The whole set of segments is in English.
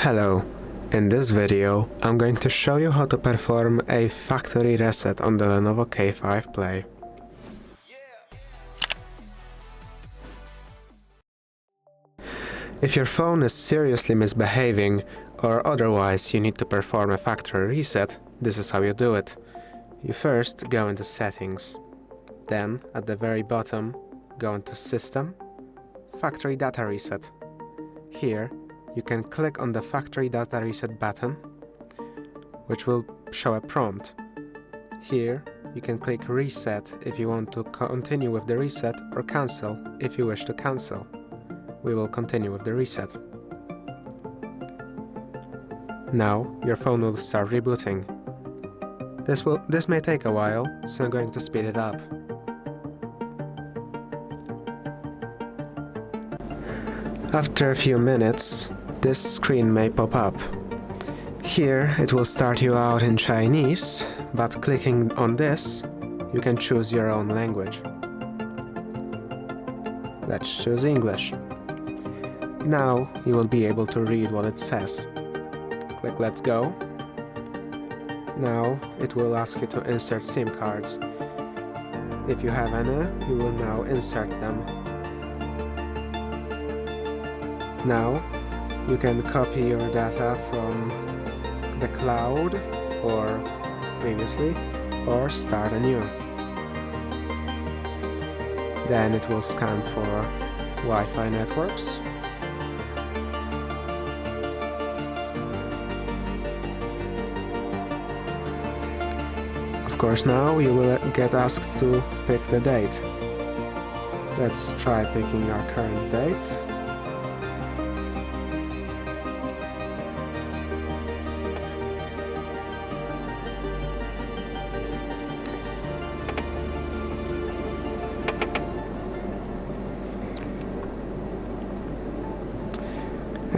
Hello, in this video I'm going to show you how to perform a factory reset on the LENOVO K5 Play. If your phone is seriously misbehaving or otherwise you need to perform a factory reset, this is how you do it. You first go into Settings, then at the very bottom go into System, Factory Data Reset. Here you can click on the Factory Data Reset button, which will show a prompt. Here you can click Reset if you want to continue with the reset, or Cancel if you wish to cancel. We will continue with the reset. Now your phone will start rebooting. This may take a while, so I'm going to speed it up. After a few minutes, this screen may pop up. Here it will start you out in Chinese, but clicking on this, you can choose your own language. Let's choose English. Now you will be able to read what it says. Click Let's Go. Now it will ask you to insert SIM cards. If you have any, you will now insert them. Now you can copy your data from the cloud or previously, or start anew. Then it will scan for Wi-Fi networks. Of course, now you will get asked to pick the date. Let's try picking our current date.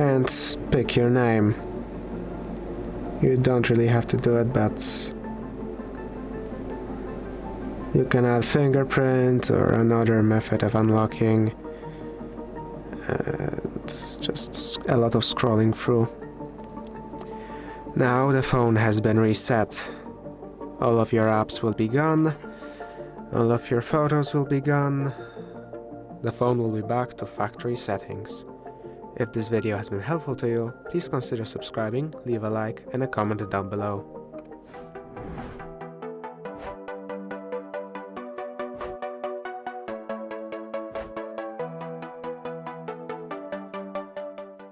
And pick your name. You don't really have to do it, but you can add fingerprint or another method of unlocking, and just a lot of scrolling through. Now the phone has been reset. All of your apps will be gone, all of your photos will be gone. The phone will be back to factory settings. If this video has been helpful to you, please consider subscribing, leave a like and a comment down below.